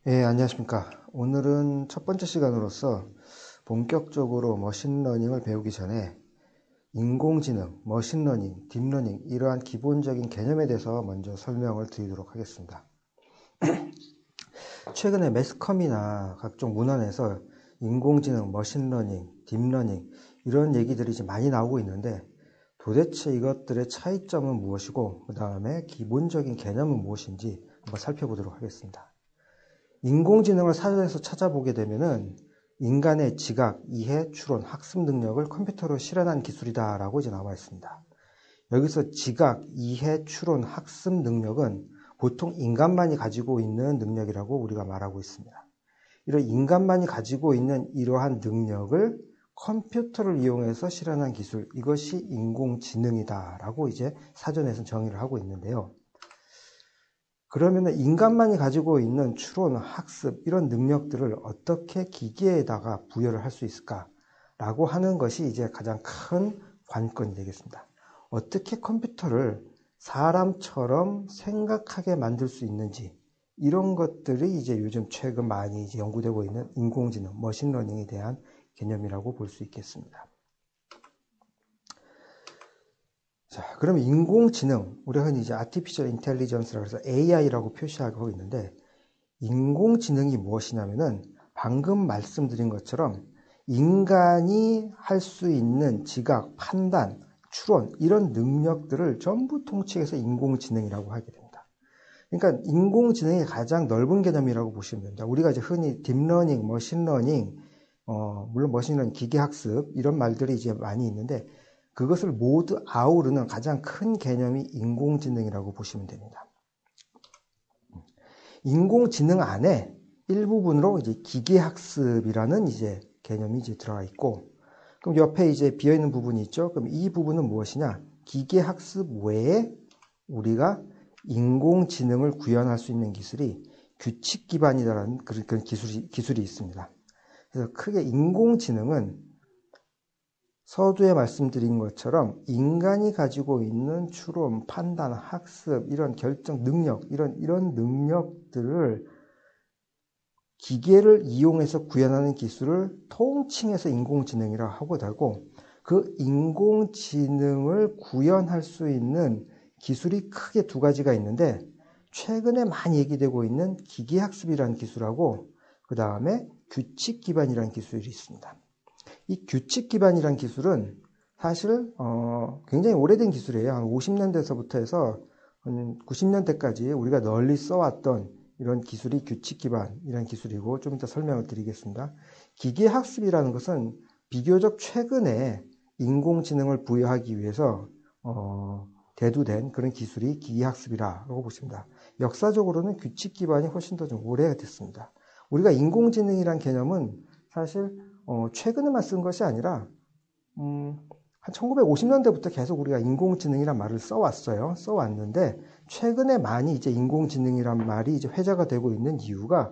안녕하십니까. 오늘은 첫 번째 시간으로서 본격적으로 머신러닝을 배우기 전에 인공지능, 머신러닝, 딥러닝 이러한 기본적인 개념에 대해서 먼저 설명을 드리도록 하겠습니다. 최근에 매스컴이나 각종 문헌에서 인공지능, 머신러닝, 딥러닝 이런 얘기들이 이제 많이 나오고 있는데 도대체 이것들의 차이점은 무엇이고 그 다음에 기본적인 개념은 무엇인지 한번 살펴보도록 하겠습니다. 인공지능을 사전에서 찾아보게 되면은 인간의 지각, 이해, 추론, 학습 능력을 컴퓨터로 실현한 기술이다 라고 이제 나와 있습니다. 여기서 지각, 이해, 추론, 학습 능력은 보통 인간만이 가지고 있는 능력이라고 우리가 말하고 있습니다. 이런 인간만이 가지고 있는 이러한 능력을 컴퓨터를 이용해서 실현한 기술, 이것이 인공지능이다 라고 이제 사전에서 정의를 하고 있는데요. 그러면 인간만이 가지고 있는 추론, 학습 이런 능력들을 어떻게 기계에다가 부여를 할 수 있을까라고 하는 것이 이제 가장 큰 관건이 되겠습니다. 어떻게 컴퓨터를 사람처럼 생각하게 만들 수 있는지 이런 것들이 이제 요즘 최근 많이 이제 연구되고 있는 인공지능, 머신러닝에 대한 개념이라고 볼 수 있겠습니다. 자, 그러면 인공지능, 우리가 흔히 이제 Artificial Intelligence라고 해서 AI라고 표시하고 있는데, 인공지능이 무엇이냐면은 방금 말씀드린 것처럼 인간이 할 수 있는 지각, 판단, 추론, 이런 능력들을 전부 통칭해서 인공지능이라고 하게 됩니다. 그러니까 인공지능의 가장 넓은 개념이라고 보시면 됩니다. 우리가 이제 흔히 딥러닝, 머신러닝, 물론 머신러닝, 기계학습, 이런 말들이 이제 많이 있는데, 그것을 모두 아우르는 가장 큰 개념이 인공지능이라고 보시면 됩니다. 인공지능 안에 일부분으로 이제 기계학습이라는 이제 개념이 이제 들어가 있고, 그럼 옆에 이제 비어있는 부분이 있죠. 그럼 이 부분은 무엇이냐? 기계학습 외에 우리가 인공지능을 구현할 수 있는 기술이 규칙 기반이라는 그런 기술이 있습니다. 그래서 크게 인공지능은 서두에 말씀드린 것처럼 인간이 가지고 있는 추론, 판단, 학습, 이런 결정 능력, 이런 능력들을 기계를 이용해서 구현하는 기술을 통칭해서 인공지능이라고 하고 되고, 그 인공지능을 구현할 수 있는 기술이 크게 두 가지가 있는데, 최근에 많이 얘기되고 있는 기계학습이라는 기술하고 그 다음에 규칙 기반이라는 기술이 있습니다. 이 규칙 기반이란 기술은 사실 굉장히 오래된 기술이에요. 한 50년대서부터 해서 90년대까지 우리가 널리 써왔던 이런 기술이 규칙 기반이라는 기술이고, 좀 이따 설명을 드리겠습니다. 기계학습이라는 것은 비교적 최근에 인공지능을 부여하기 위해서 대두된 그런 기술이 기계학습이라고 보십니다. 역사적으로는 규칙 기반이 훨씬 더 좀 오래가 됐습니다. 우리가 인공지능이란 개념은 사실 최근에만 쓴 것이 아니라 한 1950년대부터 계속 우리가 인공지능이란 말을 써왔는데 최근에 많이 이제 인공지능이란 말이 이제 회자가 되고 있는 이유가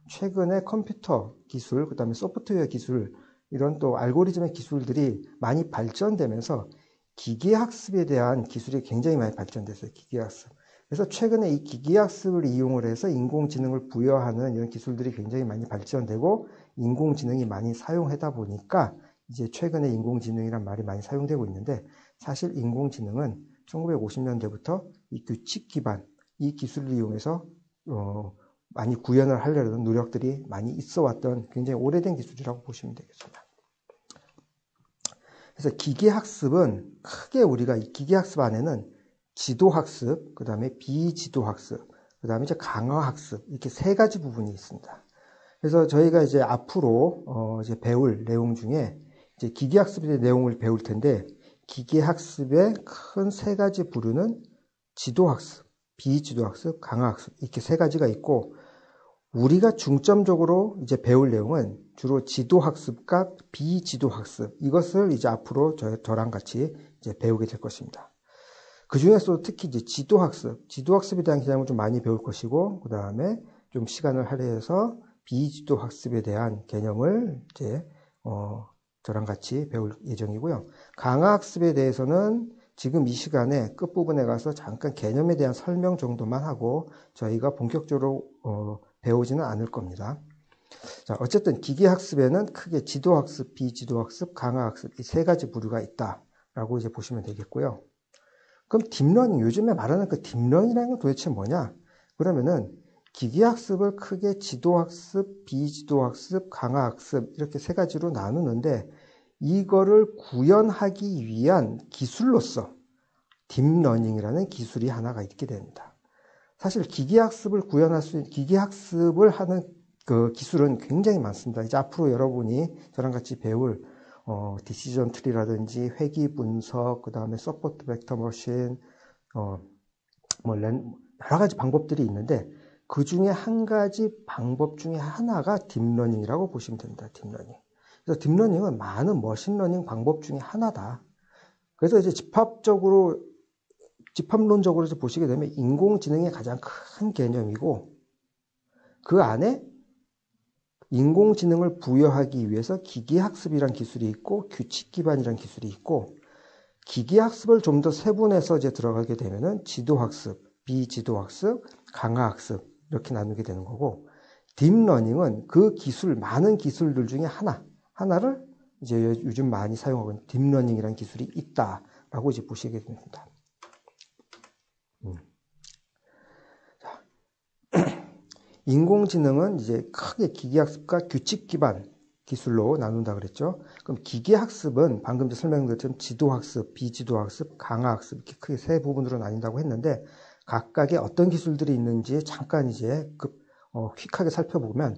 최근에 컴퓨터 기술, 그 다음에 소프트웨어 기술, 이런 또 알고리즘의 기술들이 많이 발전되면서 기계학습에 대한 기술이 굉장히 많이 발전됐어요. 기계학습. 그래서 최근에 이 기계학습을 이용을 해서 인공지능을 부여하는 이런 기술들이 굉장히 많이 발전되고 인공지능이 많이 사용하다 보니까 이제 최근에 인공지능이란 말이 많이 사용되고 있는데, 사실 인공지능은 1950년대부터 이 규칙 기반, 이 기술을 이용해서 많이 구현을 하려는 노력들이 많이 있어 왔던 굉장히 오래된 기술이라고 보시면 되겠습니다. 그래서 기계학습은 크게 우리가 이 기계학습 안에는 지도학습, 그 다음에 비지도학습, 그 다음에 이제 강화학습, 이렇게 세 가지 부분이 있습니다. 그래서 저희가 이제 앞으로 이제 배울 내용 중에 이제 기계학습에 대한 내용을 배울 텐데, 기계학습의 큰 세 가지 부류는 지도학습, 비지도학습, 강화학습, 이렇게 세 가지가 있고, 우리가 중점적으로 이제 배울 내용은 주로 지도학습과 비지도학습, 이것을 이제 앞으로 저랑 같이 이제 배우게 될 것입니다. 그 중에서도 특히 이제 지도학습에 대한 개념을 좀 많이 배울 것이고, 그 다음에 좀 시간을 할애해서 비지도학습에 대한 개념을 이제 저랑 같이 배울 예정이고요. 강화학습에 대해서는 지금 이 시간에 끝부분에 가서 잠깐 개념에 대한 설명 정도만 하고 저희가 본격적으로 배우지는 않을 겁니다. 자, 어쨌든 기계학습에는 크게 지도학습, 비지도학습, 강화학습 이 세 가지 부류가 있다라고 이제 보시면 되겠고요. 그럼 딥러닝, 요즘에 말하는 그 딥러닝이라는 건 도대체 뭐냐? 그러면은 기계학습을 크게 지도학습, 비지도학습, 강화학습 이렇게 세 가지로 나누는데 이거를 구현하기 위한 기술로서 딥러닝이라는 기술이 하나가 있게 됩니다. 사실 기계학습을 구현할 수 있는, 기계학습을 하는 그 기술은 굉장히 많습니다. 이제 앞으로 여러분이 저랑 같이 배울 디시전 트리라든지 회귀 분석, 그 다음에 서포트 벡터 머신, 여러 가지 방법들이 있는데 그 중에 한 가지 방법 중에 하나가 딥러닝이라고 보시면 됩니다. 딥러닝. 그래서 딥러닝은 많은 머신러닝 방법 중에 하나다. 그래서 이제 집합론적으로 보시게 되면 인공지능의 가장 큰 개념이고 그 안에 인공지능을 부여하기 위해서 기계학습이란 기술이 있고 규칙 기반이란 기술이 있고 기계학습을 좀 더 세분해서 이제 들어가게 되면은 지도학습, 비지도학습, 강화학습 이렇게 나누게 되는 거고 딥러닝은 그 기술, 많은 기술들 중에 하나를 이제 요즘 많이 사용하고 있는 딥러닝이라는 기술이 있다라고 이제 보시게 됩니다. 인공지능은 이제 크게 기계학습과 규칙 기반 기술로 나눈다 그랬죠. 그럼 기계학습은 방금 설명드린 것처럼 지도학습, 비지도학습, 강화학습 이렇게 크게 세 부분으로 나뉜다고 했는데 각각의 어떤 기술들이 있는지 잠깐 이제 휙하게 살펴보면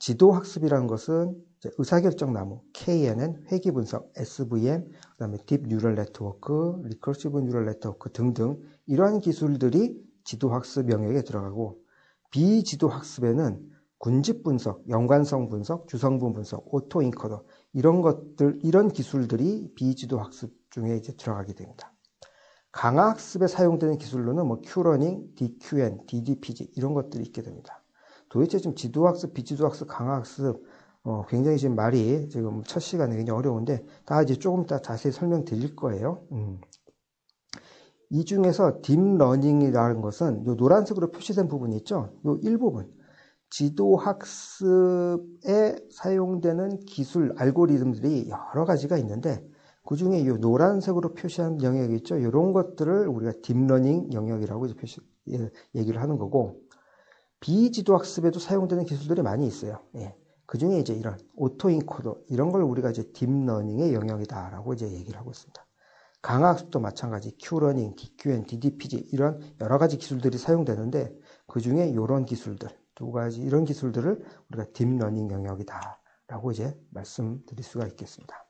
지도학습이라는 것은 이제 의사결정 나무, KNN, 회귀분석, SVM, 그다음에 딥 뉴럴 네트워크, 리커시브 뉴럴 네트워크 등등 이러한 기술들이 지도학습 영역에 들어가고 비지도학습에는 군집 분석, 연관성 분석, 주성분 분석, 오토 인커더 이런 기술들이 비지도학습 중에 이제 들어가게 됩니다. 강화학습에 사용되는 기술로는 큐러닝, DQN, DDPG 이런 것들이 있게 됩니다. 도대체 지금 지도학습, 비지도학습, 강화학습 굉장히 지금 말이 지금 첫 시간에 굉장히 어려운데 다 이제 조금 이따 자세히 설명드릴 거예요. 이 중에서 딥러닝이라는 것은 요 노란색으로 표시된 부분이 있죠. 요 일부분 지도학습에 사용되는 기술 알고리즘들이 여러 가지가 있는데 그 중에 이 노란색으로 표시한 영역이 있죠. 이런 것들을 우리가 딥러닝 영역이라고 이제 얘기를 하는 거고 비지도학습에도 사용되는 기술들이 많이 있어요. 예. 그 중에 이제 이런 오토인코더 이런 걸 우리가 이제 딥러닝의 영역이다라고 이제 얘기를 하고 있습니다. 강화학습도 마찬가지 Q러닝, DQN, DDPG 이런 여러 가지 기술들이 사용되는데 그 중에 이런 기술들 두 가지 이런 기술들을 우리가 딥러닝 영역이다라고 이제 말씀드릴 수가 있겠습니다.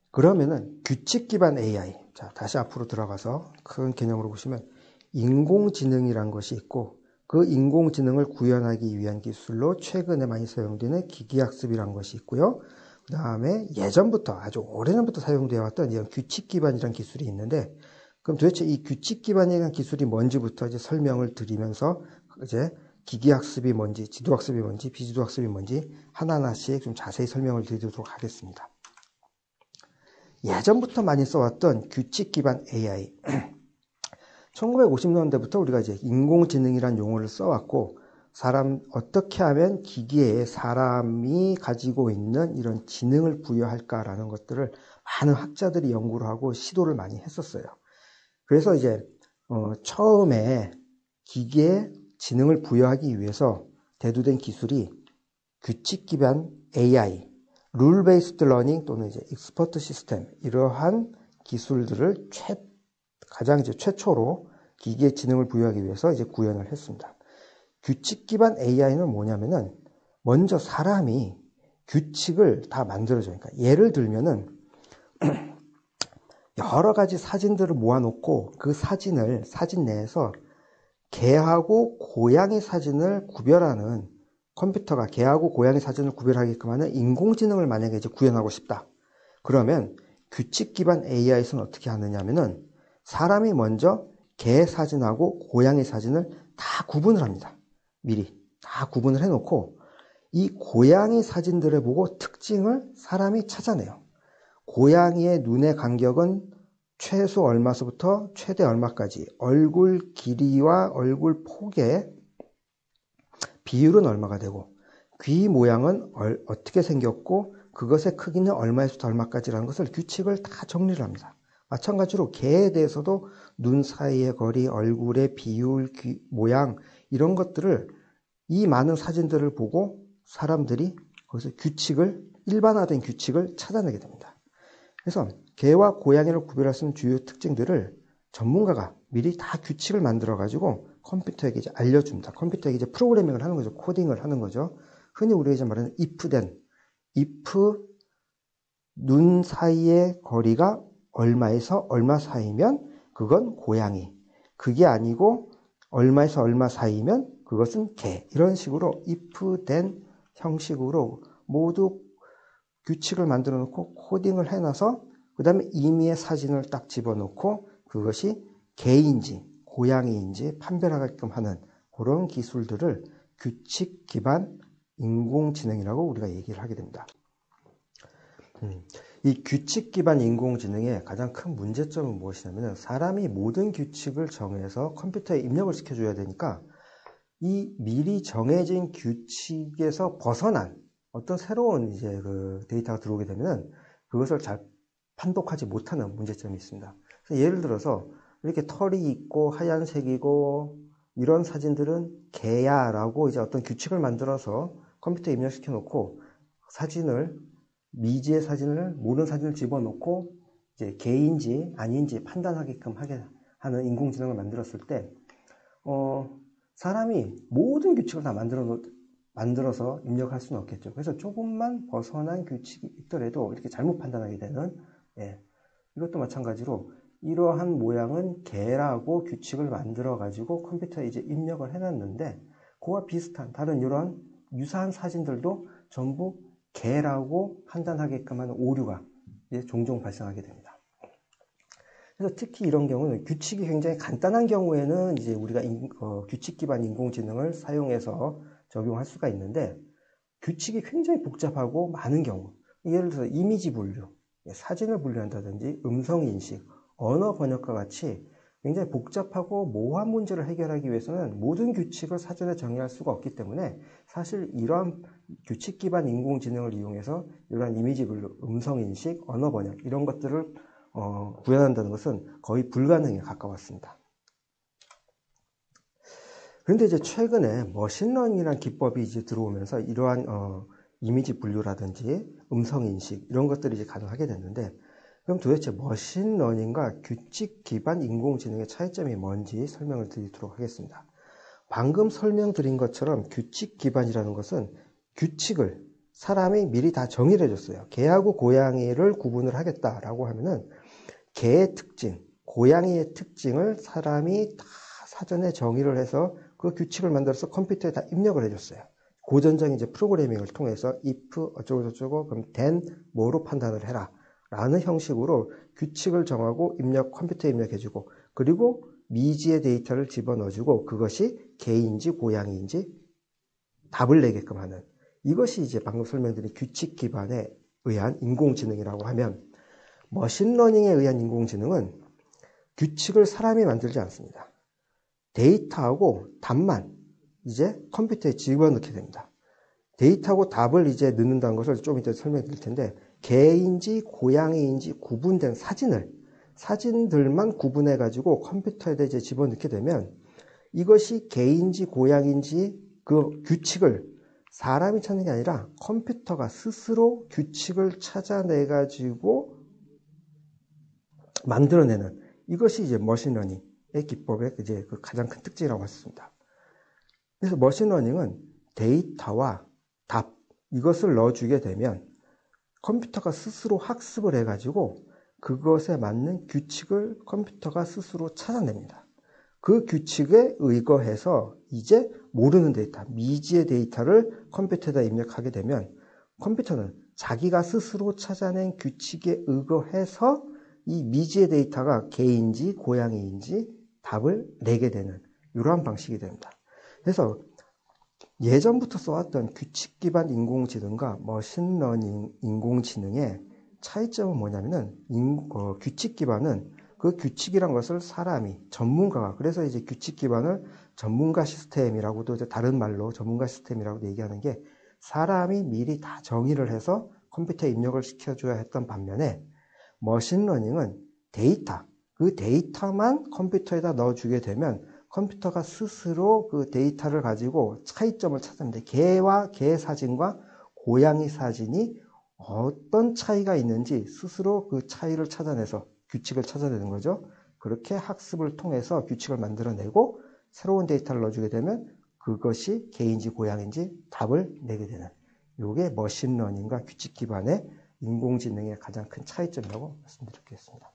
그러면은 규칙 기반 AI 자 다시 앞으로 들어가서 큰 개념으로 보시면 인공지능이란 것이 있고 그 인공지능을 구현하기 위한 기술로 최근에 많이 사용되는 기계학습이란 것이 있고요. 그 다음에 예전부터 아주 오래전부터 사용되어 왔던 이런 규칙 기반이라는 기술이 있는데 그럼 도대체 이 규칙 기반이라는 기술이 뭔지부터 이제 설명을 드리면서 이제 기계학습이 뭔지, 지도학습이 뭔지, 비지도학습이 뭔지 하나하나씩 좀 자세히 설명을 드리도록 하겠습니다. 예전부터 많이 써왔던 규칙 기반 AI 1950년대부터 우리가 이제 인공지능이라는 용어를 써왔고 어떻게 하면 기계에 사람이 가지고 있는 이런 지능을 부여할까라는 것들을 많은 학자들이 연구를 하고 시도를 많이 했었어요. 그래서 이제 처음에 기계에 지능을 부여하기 위해서 대두된 기술이 규칙 기반 AI, 룰 베이스드 러닝 또는 이제 익스퍼트 시스템 이러한 기술들을 가장 이제 최초로 기계에 지능을 부여하기 위해서 이제 구현을 했습니다. 규칙 기반 AI는 뭐냐면은 먼저 사람이 규칙을 다 만들어줘요. 그러니까 예를 들면은 여러 가지 사진들을 모아놓고 그 사진 내에서 개하고 고양이 사진을 구별하는 컴퓨터가 개하고 고양이 사진을 구별하게끔 하는 인공지능을 만약에 이제 구현하고 싶다. 그러면 규칙 기반 AI에서는 어떻게 하느냐면은 사람이 먼저 개 사진하고 고양이 사진을 다 구분을 합니다. 미리 다 구분을 해놓고 이 고양이 사진들을 보고 특징을 사람이 찾아내요. 고양이의 눈의 간격은 최소 얼마서부터 최대 얼마까지, 얼굴 길이와 얼굴 폭의 비율은 얼마가 되고, 귀 모양은 어떻게 생겼고, 그것의 크기는 얼마에서부터 얼마까지라는 것을 규칙을 다 정리를 합니다. 마찬가지로 개에 대해서도 눈 사이의 거리, 얼굴의 비율, 귀 모양 이런 것들을 이 많은 사진들을 보고 사람들이 거기서 일반화된 규칙을 찾아내게 됩니다. 그래서 개와 고양이를 구별할 수 있는 주요 특징들을 전문가가 미리 다 규칙을 만들어 가지고 컴퓨터에게 이제 알려줍니다. 컴퓨터에게 이제 프로그래밍을 하는 거죠. 코딩을 하는 거죠. 흔히 우리가 이제 말하는 if 눈 사이의 거리가 얼마에서 얼마 사이면 그건 고양이. 그게 아니고 얼마에서 얼마 사이면 그것은 개. 이런 식으로 if then 형식으로 모두 규칙을 만들어 놓고 코딩을 해놔서 그 다음에 임의의 사진을 딱 집어넣고 그것이 개인지 고양이인지 판별하게끔 하는 그런 기술들을 규칙 기반 인공지능이라고 우리가 얘기를 하게 됩니다. 이 규칙 기반 인공지능의 가장 큰 문제점은 무엇이냐면 사람이 모든 규칙을 정해서 컴퓨터에 입력을 시켜줘야 되니까 이 미리 정해진 규칙에서 벗어난 어떤 새로운 이제 그 데이터가 들어오게 되면 그것을 잘 판독하지 못하는 문제점이 있습니다. 그래서 예를 들어서 이렇게 털이 있고 하얀색이고 이런 사진들은 개야라고 이제 어떤 규칙을 만들어서 컴퓨터에 입력시켜 놓고 미지의 사진을 모든 사진을 집어넣고 이제 개인지 아닌지 판단하게끔 하게 하는 인공지능을 만들었을 때 사람이 모든 규칙을 다 만들어서 입력할 수는 없겠죠. 그래서 조금만 벗어난 규칙이 있더라도 이렇게 잘못 판단하게 되는 이것도 마찬가지로 이러한 모양은 개라고 규칙을 만들어 가지고 컴퓨터에 이제 입력을 해놨는데 그와 비슷한 다른 이런 유사한 사진들도 전부 개라고 판단하게끔 하는 오류가 이제 종종 발생하게 됩니다. 그래서 특히 이런 경우는 규칙이 굉장히 간단한 경우에는 이제 우리가 규칙 기반 인공지능을 사용해서 적용할 수가 있는데 규칙이 굉장히 복잡하고 많은 경우, 예를 들어서 이미지 분류, 사진을 분류한다든지 음성 인식, 언어 번역과 같이 굉장히 복잡하고 모호한 문제를 해결하기 위해서는 모든 규칙을 사전에 정의할 수가 없기 때문에 사실 이러한 규칙 기반 인공지능을 이용해서 이러한 이미지 분류, 음성 인식, 언어 번역 이런 것들을 구현한다는 것은 거의 불가능에 가까웠습니다. 그런데 이제 최근에 머신러닝이라는 기법이 이제 들어오면서 이러한 이미지 분류라든지 음성 인식 이런 것들이 이제 가능하게 됐는데 그럼 도대체 머신러닝과 규칙 기반 인공지능의 차이점이 뭔지 설명을 드리도록 하겠습니다. 방금 설명드린 것처럼 규칙 기반이라는 것은 규칙을 사람이 미리 다 정의를 해줬어요. 개하고 고양이를 구분을 하겠다라고 하면은 개의 특징, 고양이의 특징을 사람이 다 사전에 정의를 해서 그 규칙을 만들어서 컴퓨터에 다 입력을 해줬어요. 고전적인 이제 프로그래밍을 통해서 if 어쩌고저쩌고 그럼 then 뭐로 판단을 해라 라는 형식으로 규칙을 정하고 컴퓨터에 입력해주고 그리고 미지의 데이터를 집어넣어주고 그것이 개인지 고양이인지 답을 내게끔 하는 이것이 이제 방금 설명드린 규칙 기반에 의한 인공지능이라고 하면 머신러닝에 의한 인공지능은 규칙을 사람이 만들지 않습니다. 데이터하고 답만 이제 컴퓨터에 집어넣게 됩니다. 데이터하고 답을 이제 넣는다는 것을 좀 이따 설명드릴 텐데 개인지 고양이인지 구분된 사진들만 구분해 가지고 컴퓨터에 이제 집어넣게 되면 이것이 개인지 고양이인지 그 규칙을 사람이 찾는 게 아니라 컴퓨터가 스스로 규칙을 찾아내 가지고 만들어내는 이것이 이제 머신러닝의 기법의 이제 그 가장 큰 특징이라고 할 수 있습니다. 그래서 머신러닝은 데이터와 답 이것을 넣어주게 되면 컴퓨터가 스스로 학습을 해가지고 그것에 맞는 규칙을 컴퓨터가 스스로 찾아냅니다. 그 규칙에 의거해서 이제 모르는 데이터, 미지의 데이터를 컴퓨터에다 입력하게 되면 컴퓨터는 자기가 스스로 찾아낸 규칙에 의거해서 이 미지의 데이터가 개인지 고양이인지 답을 내게 되는 이러한 방식이 됩니다. 그래서 예전부터 써왔던 규칙 기반 인공지능과 머신러닝 인공지능의 차이점은 뭐냐면은 규칙 기반은 그 규칙이란 것을 사람이, 전문가가, 그래서 이제 규칙 기반을 전문가 시스템이라고도 이제 다른 말로 전문가 시스템이라고도 얘기하는 게 사람이 미리 다 정의를 해서 컴퓨터에 입력을 시켜줘야 했던 반면에 머신러닝은 데이터, 그 데이터만 컴퓨터에다 넣어주게 되면 컴퓨터가 스스로 그 데이터를 가지고 차이점을 찾습니다. 개와 개 사진과 고양이 사진이 어떤 차이가 있는지 스스로 그 차이를 찾아내서 규칙을 찾아내는 거죠. 그렇게 학습을 통해서 규칙을 만들어내고 새로운 데이터를 넣어주게 되면 그것이 개인지 고양인지 답을 내게 되는, 이게 머신러닝과 규칙 기반의 인공지능의 가장 큰 차이점이라고 말씀드리겠습니다.